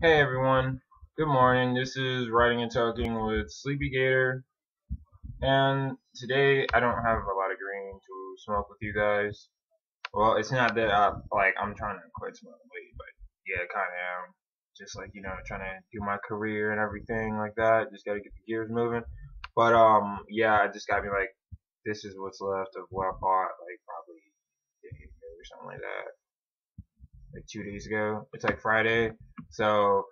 Hey everyone, good morning. This is Writing and Talking with Sleepy Gator, and today I don't have a lot of green to smoke with you guys. Well, it's not that I'm trying to quit smoking weed, but yeah, kind of am. Just like trying to do my career and everything like that. Just gotta get the gears moving. But yeah, I just got me like this is what's left of what I bought like probably a day ago or something like that, like 2 days ago. It's like Friday, so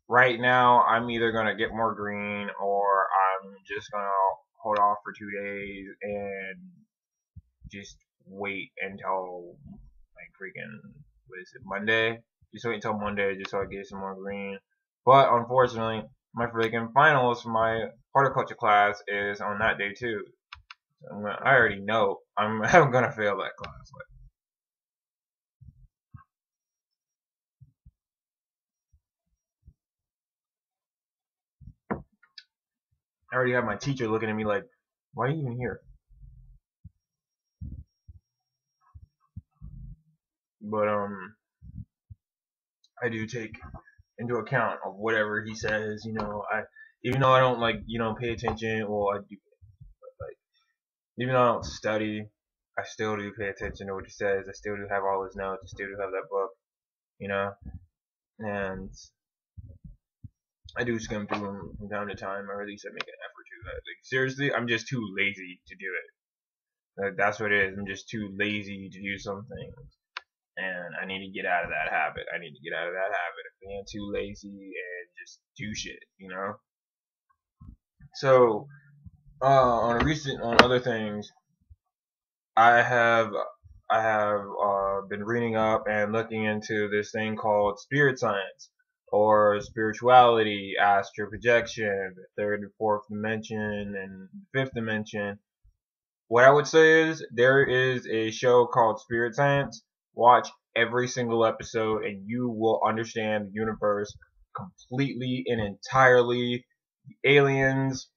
right now I'm either gonna get more green or I'm just gonna hold off for 2 days and just wait until like freaking what is it, Monday? Just wait until Monday just so I get some more green. But unfortunately, my freaking finals for my horticulture class is on that day too. So I already know I'm gonna fail that class. I already have my teacher looking at me like, why are you even here? But I do take into account of whatever he says. I even though I don't like pay attention. Well, I do, but like even though I don't study, I still do pay attention to what he says. I still do have all his notes. I still do have that book. You know, and I do skim through them from time to time, or at least I make an effort to. That like seriously, I'm just too lazy to do it. That's what it is. I'm just too lazy to do something. And I need to get out of that habit. I need to get out of that habit of being too lazy and just do shit. So, on other things, I have I have been reading up and looking into this thing called spirit science or spirituality, astral projection, the third and fourth dimension, and fifth dimension. What I would say is there is a show called Spirit Science. Watch every single episode and you will understand the universe completely and entirely. Aliens,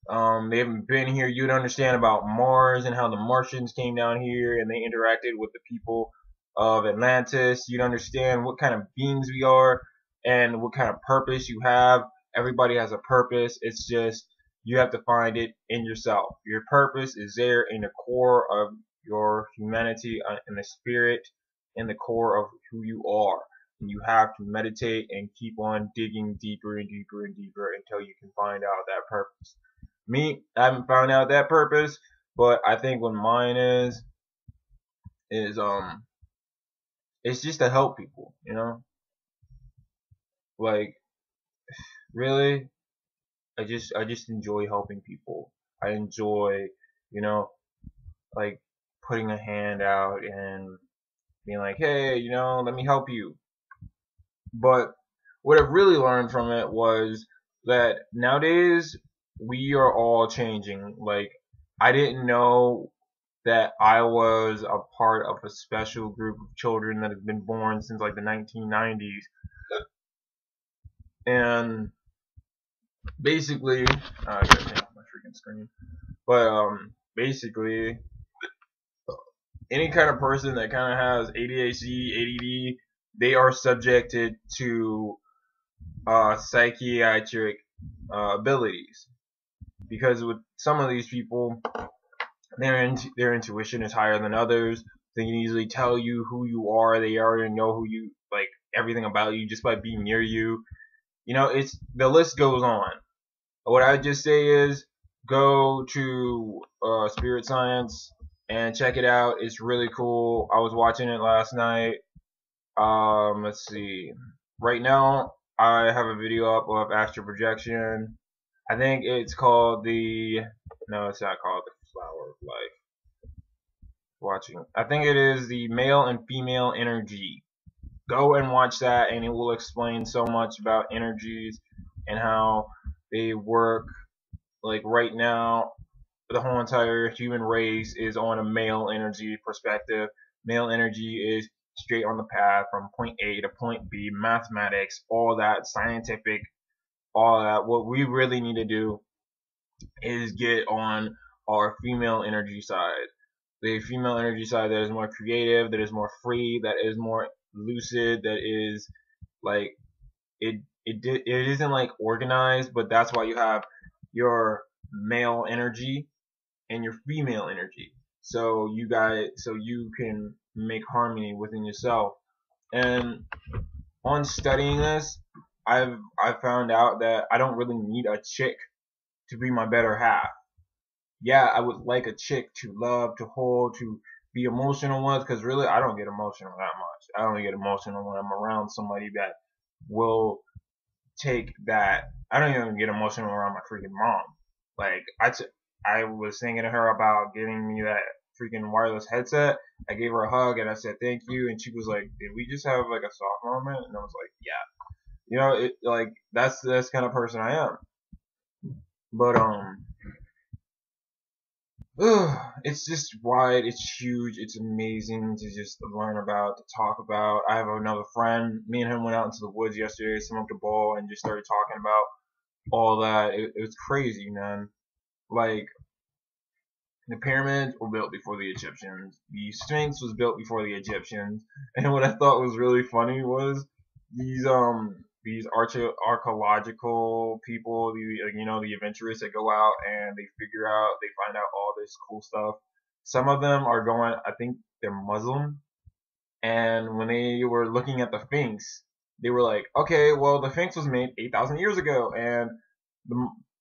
they haven't been here. You'd understand about Mars and how the Martians came down here and they interacted with the people of Atlantis. You'd understand what kind of beings we are and what kind of purpose you have. Everybody has a purpose. It's just you have to find it in yourself. Your purpose is there in the core of your humanity, in the spirit, in the core of who you are. And you have to meditate and keep on digging deeper and deeper and deeper until you can find out that purpose. Me, I haven't found out that purpose, but I think what mine is it's just to help people. Like really, I just enjoy helping people. I enjoy, you know, like putting a hand out and being like, hey, let me help you. But what I've really learned from it was that nowadays we are all changing. Like I didn't know that I was a part of a special group of children that have been born since like the 1990s. And basically, I gotta turn off my freaking screen. But basically, any kind of person that kind of has ADHD, ADD, they are subjected to psychiatric abilities because with some of these people, their intuition is higher than others. They can easily tell you who you are. They already know who you like everything about you just by being near you. It's the list goes on. What I would just say is go to Spirit Science and check it out. It's really cool. I was watching it last night. Let's see. Right now, I have a video up of astral projection. I think it's called the. No, it's not called the Flower of Life. Watching. I think it is the male and female energy. Go and watch that, and it will explain so much about energies and how they work. Like right now, the whole entire human race is on a male energy perspective. Male energy is straight on the path from point A to point B, mathematics, all that, scientific, all that. What we really need to do is get on our female energy side. The female energy side that is more creative, that is more free, that is more lucid, that is like it isn't like organized, but that's why you have your male energy and your female energy. So you can make harmony within yourself. And on studying this, I've found out that I don't really need a chick to be my better half. Yeah, I would like a chick to love, to hold, to be emotional with, because really I don't get emotional that much. I only get emotional when I'm around somebody that will take that. I don't even get emotional around my freaking mom. Like I was thinking to her about getting me that freaking wireless headset. I gave her a hug and I said thank you, and she was like, "Did we just have like a soft moment?" And I was like, "Yeah." It like that's kind of person I am. But it's just wide, it's huge, it's amazing to just learn about, to talk about. I have another friend. Me and him went out into the woods yesterday, smoked a bowl, and just started talking about all that. It was crazy, man. Like, the pyramids were built before the Egyptians. The Sphinx was built before the Egyptians. And what I thought was really funny was these archaeological people, the adventurers that go out and they find out all this cool stuff. Some of them are going, I think they're Muslim, and when they were looking at the Sphinx, they were like, okay, well the Sphinx was made 8,000 years ago, and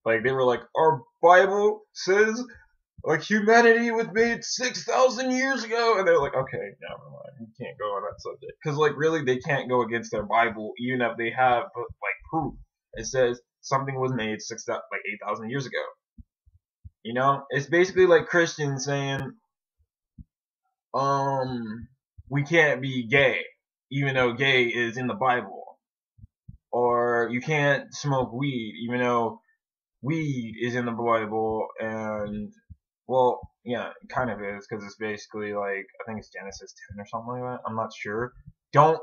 they were like, our Bible says like humanity was made 6,000 years ago, and they're like, okay, never mind, we can't go on that subject, because like really they can't go against their Bible, even if they have like proof. It says something was made 8,000 years ago. It's basically like Christians saying, we can't be gay, even though gay is in the Bible, or you can't smoke weed, even though weed is in the Bible, and well, yeah, it kind of is, because it's basically like, I think it's Genesis 10 or something like that. I'm not sure. Don't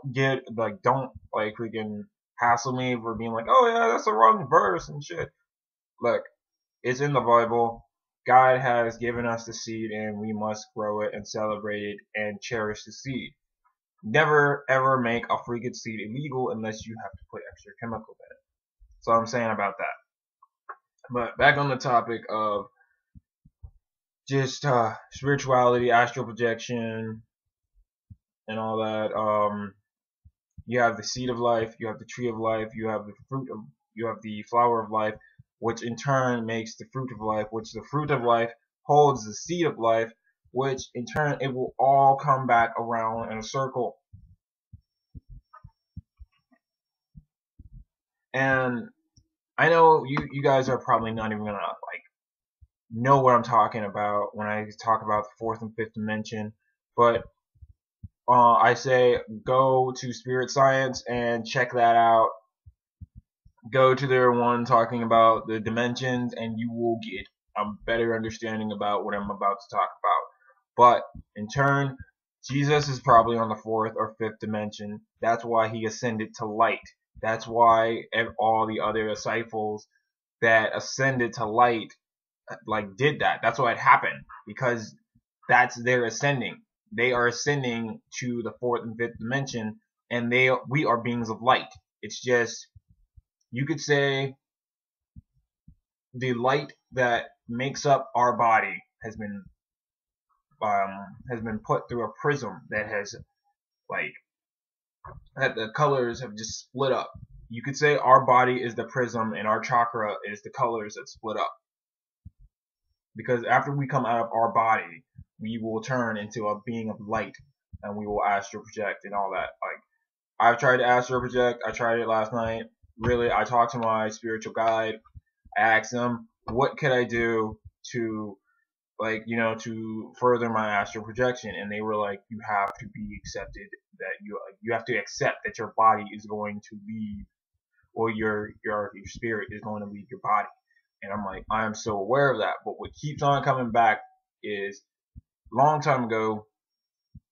freaking hassle me for being like, oh yeah, that's the wrong verse and shit. Look, it's in the Bible. God has given us the seed, and we must grow it and celebrate it and cherish the seed. Never ever make a freaking seed illegal unless you have to put extra chemical in it. That's all I'm saying about that. But back on the topic of just spirituality, astral projection, and all that. You have the seed of life, you have the tree of life, you have the flower of life, which in turn makes the fruit of life, which the fruit of life holds the seed of life, which in turn it will all come back around in a circle. And I know you guys are probably not even gonna know what I'm talking about when I talk about the fourth and fifth dimension, but I say go to Spirit Science and check that out. Go to their one talking about the dimensions, and you will get a better understanding about what I'm about to talk about. But in turn, Jesus is probably on the fourth or fifth dimension. That's why he ascended to light. That's why all the other disciples that ascended to light did that. That's why it happened, because that's their ascending. They are ascending to the fourth and fifth dimension, and we are beings of light. It's just, you could say, the light that makes up our body has been put through a prism that has that the colors have just split up. You could say our body is the prism and our chakra is the colors that split up. Because after we come out of our body, we will turn into a being of light, and we will astral project and all that. I've tried to astral project. I tried it last night. Really, I talked to my spiritual guide. I asked him, what could I do to to further my astral projection? And they were like, you have to be accepted, that you have to accept that your body is going to leave, or your spirit is going to leave your body. And I'm like, I am so aware of that. But what keeps on coming back is, long time ago,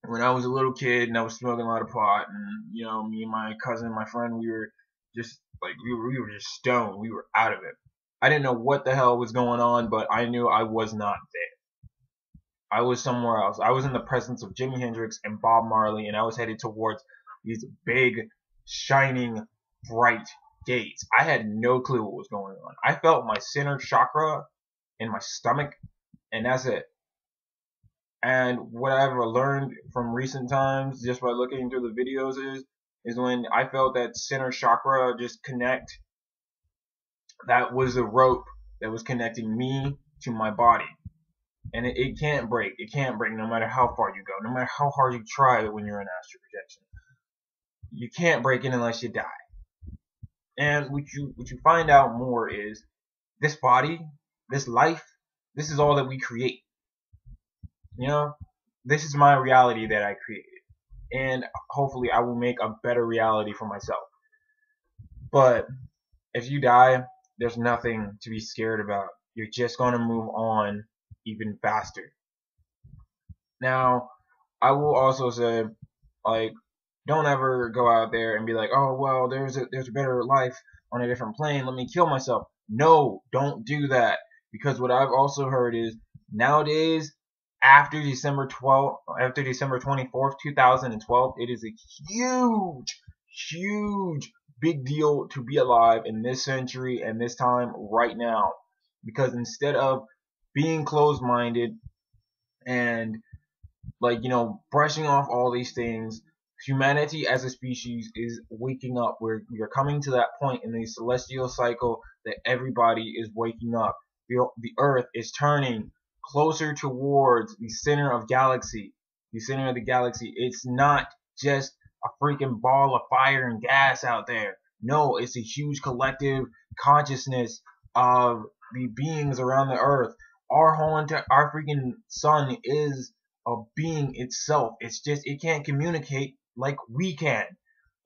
when I was a little kid and I was smoking a lot of pot, and me and my cousin, my friend, we were just we were just stoned. We were out of it. I didn't know what the hell was going on, but I knew I was not there. I was somewhere else. I was in the presence of Jimi Hendrix and Bob Marley, and I was headed towards these big, shining, bright gates. I had no clue what was going on. I felt my center chakra in my stomach, and that's it. And what I've learned from recent times, just by looking through the videos, is when I felt that center chakra just connect, that was the rope that was connecting me to my body. And it can't break. It can't break no matter how far you go, no matter how hard you try when you're in astral projection. You can't break it unless you die. And what you find out more is this body, this life, this is all that we create. You know, this is my reality that I created. And hopefully I will make a better reality for myself. But if you die, there's nothing to be scared about. You're just going to move on even faster. Now, I will also say, like, don't ever go out there and be like, oh, well, there's a better life on a different plane. Let me kill myself. No, don't do that. Because what I've also heard is nowadays, after December 24th, 2012, it is a huge, huge, big deal to be alive in this century and this time right now. Because instead of being closed-minded and, like, you know, brushing off all these things, humanity as a species is waking up. We are coming to that point in the celestial cycle that everybody is waking up. The earth is turning closer towards the center of galaxy. The center of the galaxy. It's not just a freaking ball of fire and gas out there. No, it's a huge collective consciousness of the beings around the earth. Our freaking sun is a being itself. It's just, it can't communicate like we can.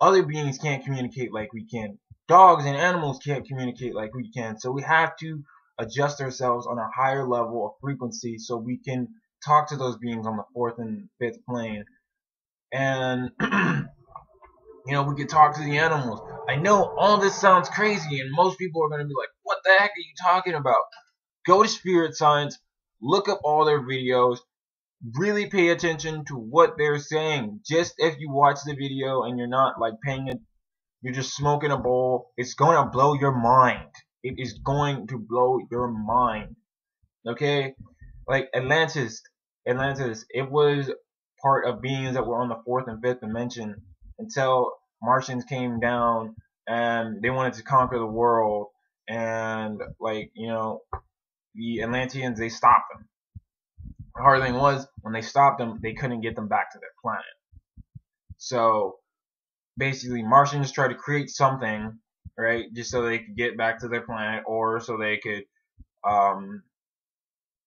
Other beings can't communicate like we can. Dogs and animals can't communicate like we can. So we have to adjust ourselves on a higher level of frequency so we can talk to those beings on the fourth and fifth plane. And you know, we can talk to the animals. I know all this sounds crazy, and most people are going to be like, what the heck are you talking about? Go to Spirit Science, look up all their videos, really pay attention to what they're saying. Just if you watch the video and you're not like paying it, you're just smoking a bowl, it's going to blow your mind. It is going to blow your mind. Okay? Like Atlantis, it was part of beings that were on the fourth and fifth dimension until Martians came down and they wanted to conquer the world, and, like, you know, the Atlanteans, they stopped them. The hard thing was, when they stopped them, they couldn't get them back to their planet. So basically, Martians tried to create something, right, just so they could get back to their planet, or so they could,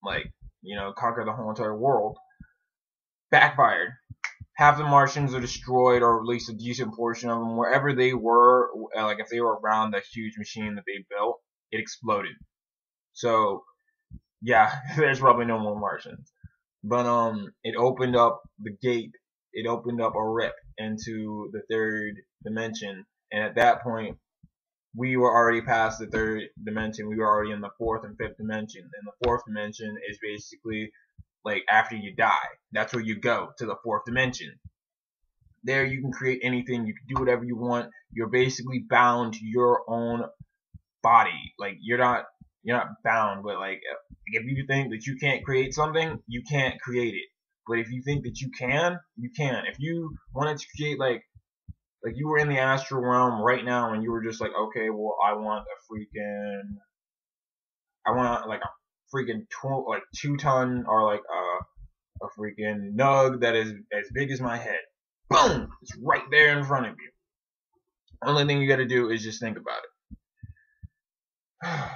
like, you know, conquer the whole entire world. Backfired. Half the Martians are destroyed, or at least a decent portion of them. Wherever they were, like if they were around the huge machine that they built, it exploded. So yeah, there's probably no more Martians. But it opened up the gate. It opened up a rip into the third dimension, and at that point, we were already past the third dimension. We were already in the fourth and fifth dimension. And the fourth dimension is basically like after you die. That's where you go, to the fourth dimension. There you can create anything. You can do whatever you want. You're basically bound to your own body. Like you're not bound, but like if you think that you can't create something, you can't create it. But if you think that you can, you can. If you wanted to create like you were in the astral realm right now and you were just like, okay, well, I want like a freaking 2-ton, or like a freaking nug that is as big as my head. Boom! It's right there in front of you. Only thing you gotta do is just think about it.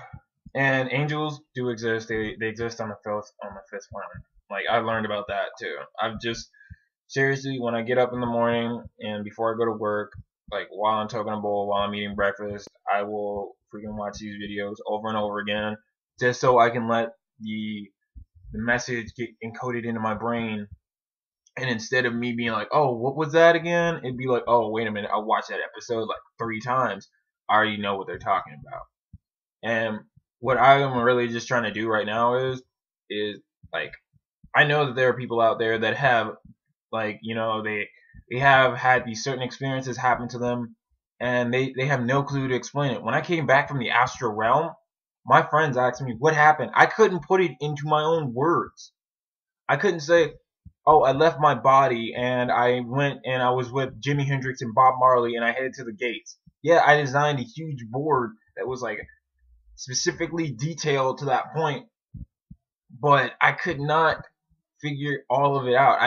And angels do exist. They exist on the fifth planet. Like, I learned about that too. I've just, seriously, when I get up in the morning and before I go to work, like while I'm talking a bowl, while I'm eating breakfast, I will freaking watch these videos over and over again, just so I can let the message get encoded into my brain. And instead of me being like, oh, what was that again? It'd be like, oh, wait a minute, I watched that episode like 3 times. I already know what they're talking about. And what I am really just trying to do right now is like, I know that there are people out there that have, like, you know, they They have had these certain experiences happen to them, and they have no clue to explain it. When I came back from the astral realm, my friends asked me what happened. I couldn't put it into my own words. I couldn't say, oh, I left my body and I went and I was with Jimi Hendrix and Bob Marley and I headed to the gates. Yeah, I designed a huge board that was like specifically detailed to that point, but I could not figure all of it out.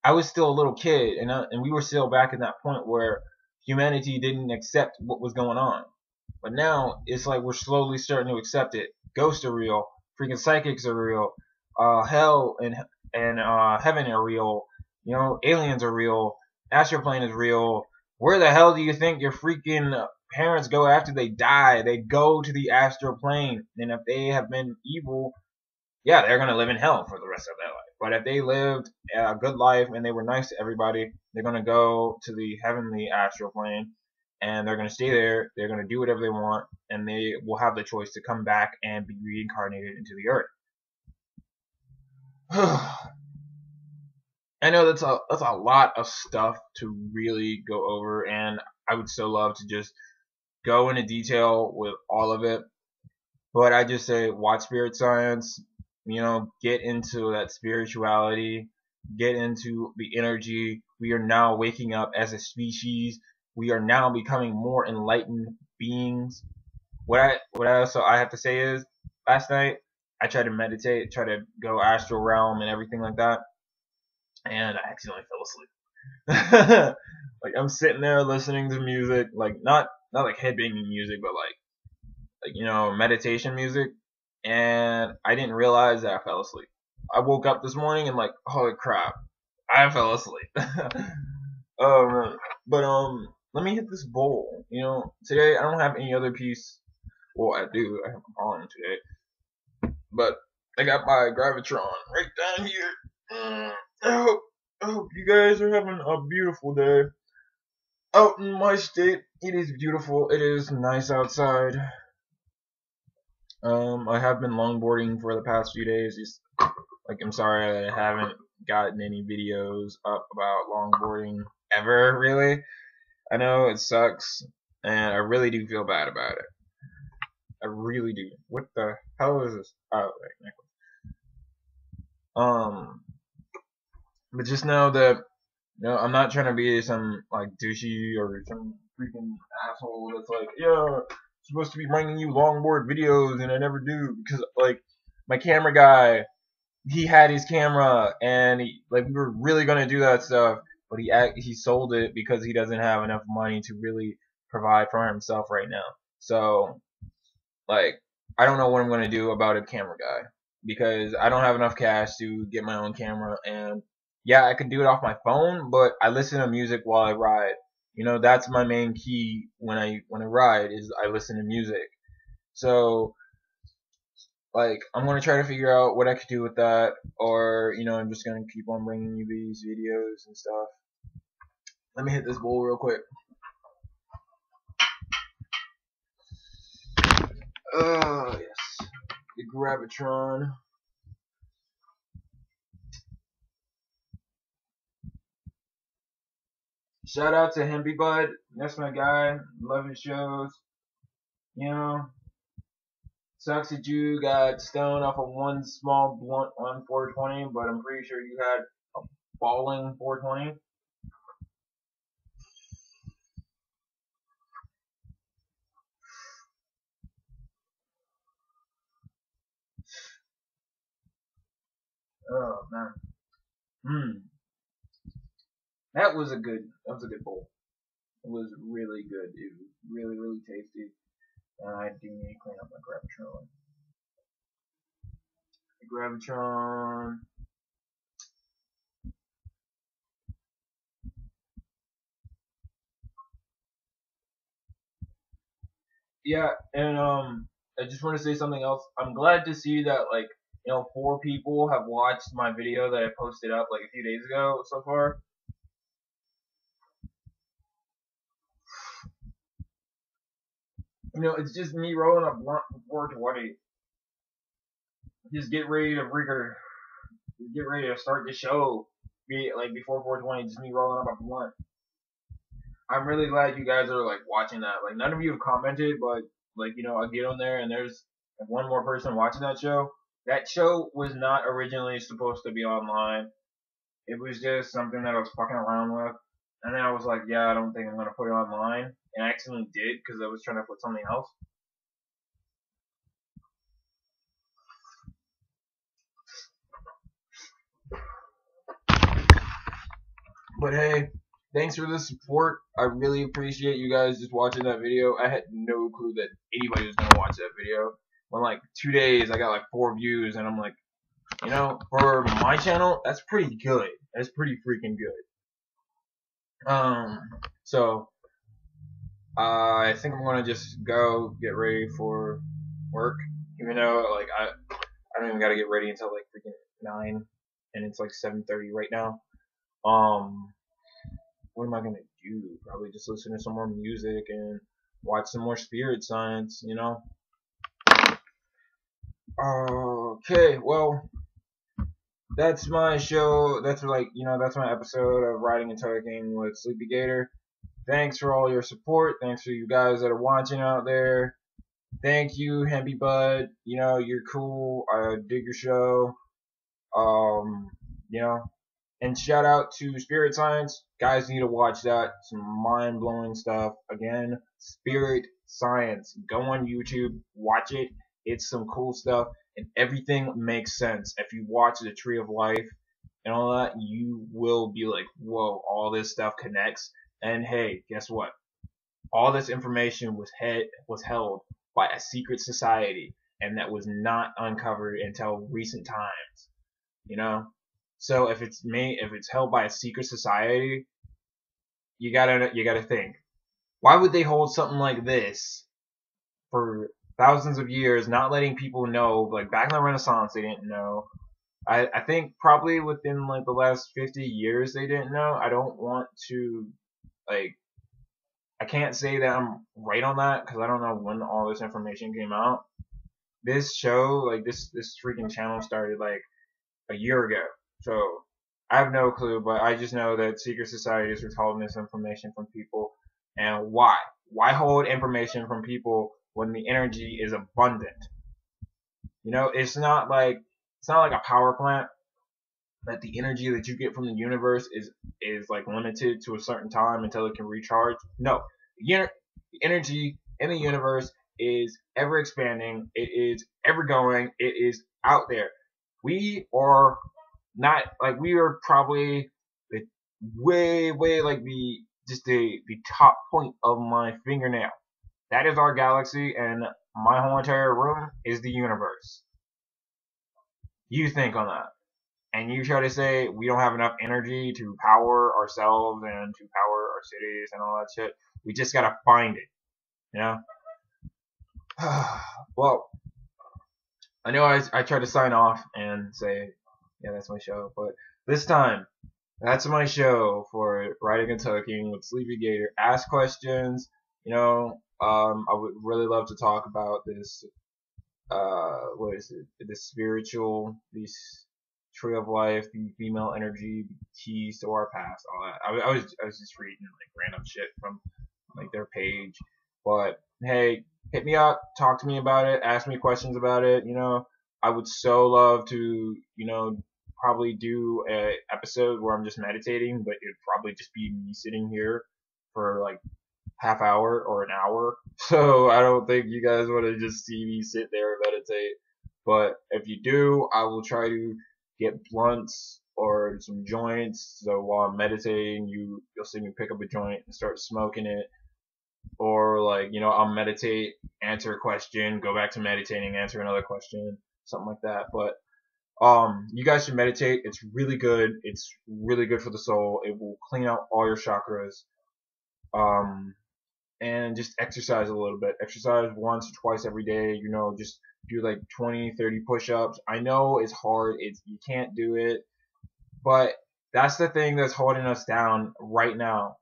I was still a little kid, and we were still back in that point where humanity didn't accept what was going on. But now it's like we're slowly starting to accept it. Ghosts are real. Freaking psychics are real. Hell and heaven are real. You know, aliens are real. Astral plane is real. Where the hell do you think your freaking parents go after they die? They go to the astral plane, and if they have been evil, yeah, they're gonna live in hell for the rest of their life. But if they lived a good life and they were nice to everybody, they're gonna go to the heavenly astral plane, and they're gonna stay there. They're gonna do whatever they want, and they will have the choice to come back and be reincarnated into the earth. I know that's a lot of stuff to really go over, and I would so love to just go into detail with all of it. But I just say watch Spirit Science, you know, get into that spirituality, get into the energy. We are now waking up as a species. We are now becoming more enlightened beings. What I also I have to say is last night I tried to meditate, try to go astral realm and everything like that, and I accidentally fell asleep. Like I'm sitting there listening to music, like not like headbanging music, but like you know, meditation music, and I didn't realize that I fell asleep. I woke up this morning and like, holy crap, I fell asleep. Oh man. But let me hit this bowl. You know, today I don't have any other piece. Well, I do. I have a on today, but I got my gravitron right down here. I hope you guys are having a beautiful day. Out in my state, it is beautiful. It is nice outside. I have been longboarding for the past few days. Just, like, I'm sorry I haven't gotten any videos up about longboarding ever, really. I know it sucks, and I really do feel bad about it. I really do. What the hell is this? Oh, right, but just know that, you know, I'm not trying to be some, like, douchey or some freaking asshole that's like, yeah, supposed to be bringing you longboard videos and I never do, because like my camera guy, he had his camera and like we were really gonna do that stuff, but he sold it because he doesn't have enough money to really provide for himself right now. So like I don't know what I'm gonna do about a camera guy because I don't have enough cash to get my own camera, and yeah, I could do it off my phone, but I listen to music while I ride. You know, that's my main key when I ride is I listen to music. So like I'm gonna try to figure out what I could do with that, or you know I'm just gonna keep on bringing you these videos and stuff. Let me hit this bowl real quick. Yes, the Gravitron. Shout out to Hempy Bud. That's my guy. Love his shows. You know, sucks that you got stoned off of one small blunt on 420, but I'm pretty sure you had a balling 420. Oh man. That was a good bowl. It was really good, dude. Really, really tasty. And I do need to clean up my Gravitron. The Gravitron. Yeah, and I just want to say something else. I'm glad to see that like, you know, 4 people have watched my video that I posted up like a few days ago so far. You know, it's just me rolling a blunt for 420. Just get ready to start the show. like before 420, just me rolling up a blunt. I'm really glad you guys are like watching that. Like none of you have commented, but like I get on there and there's like one more person watching that show. That show was not originally supposed to be online. It was just something that I was fucking around with. And then I was like, yeah, I don't think I'm gonna put it online. And I accidentally did because I was trying to put something else. But hey, thanks for the support. I really appreciate you guys just watching that video. I had no clue that anybody was gonna watch that video. When like 2 days, I got like 4 views, and I'm like, for my channel, that's pretty good. That's pretty freaking good. So I think I'm gonna just go get ready for work. Even though like I don't even gotta get ready until like freaking 9, and it's like 7:30 right now. What am I gonna do? Probably just listen to some more music and watch some more Spirit Science. Okay, well, that's my show. That's that's my episode of Riding and Toking with Sleepy Gator. Thanks for all your support. Thanks for you guys that are watching out there. Thank you, Hempy Bud. You're cool. I dig your show. And shout out to Spirit Science. Guys need to watch that. Some mind-blowing stuff. Again, Spirit Science. Go on YouTube. Watch it. It's some cool stuff. And everything makes sense. If you watch The Tree of Life and all that, you will be like, whoa, all this stuff connects. And hey, guess what? All this information was held by a secret society, and that was not uncovered until recent times. So if it's held by a secret society, you gotta think, why would they hold something like this for thousands of years, not letting people know? Like back in the Renaissance, they didn't know. I think probably within like the last 50 years they didn't know. I don't want to I can't say that I'm right on that because I don't know when all this information came out. This show, this freaking channel started like a year ago. So I have no clue, but I just know that secret societies are holding this information from people. And why? Why hold information from people when the energy is abundant? It's not like a power plant that the energy that you get from the universe is like limited to a certain time until it can recharge. No, the energy in the universe is ever expanding. It is ever going. It is out there. We are probably way like the top point of my fingernail. That is our galaxy, and my whole entire room is the universe. You think on that. And you try to say we don't have enough energy to power ourselves and to power our cities and all that shit. We just gotta find it, Well, I know I tried to sign off and say, yeah, that's my show, but this time, that's my show for Riding and Toking with Sleepy Gator. Ask questions, I would really love to talk about this, what is it, this Tree of Life, the female energy, keys to our past, all that. I was just reading like random shit from like their page, but hey, hit me up, talk to me about it, ask me questions about it. I would so love to, probably do a episode where I'm just meditating, but it'd probably just be me sitting here for like half hour or an hour. So I don't think you guys want to just see me sit there and meditate. But if you do, I will try to get blunts or some joints. So while I'm meditating, you'll see me pick up a joint and start smoking it. Or I'll meditate, answer a question, go back to meditating, answer another question, something like that. But you guys should meditate. It's really good. It's really good for the soul. It will clean out all your chakras. And just exercise a little bit. Exercise once or twice every day. Just do like 20, 30 push-ups. I know it's hard. You can't do it, but that's the thing that's holding us down right now.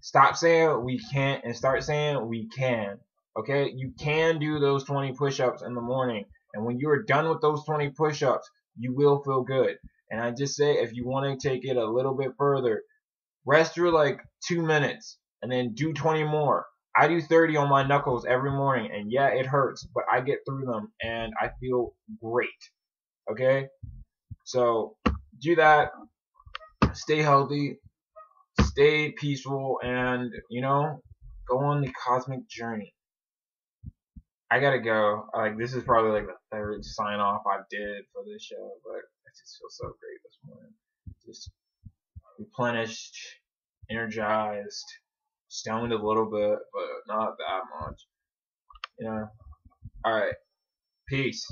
Stop saying we can't and start saying we can. Okay? You can do those 20 push-ups in the morning. And when you are done with those 20 push-ups, you will feel good. And I just say, if you want to take it a little bit further, rest for like 2 minutes and then do 20 more. I do 30 on my knuckles every morning, and yeah, it hurts, but I get through them and I feel great. Okay? So do that. Stay healthy, stay peaceful, and go on the cosmic journey. I gotta go. Like, this is probably like the third sign off I did for this show, but I just feel so great this morning. Just replenished, energized, stoned a little bit, but not that much. Alright. Peace.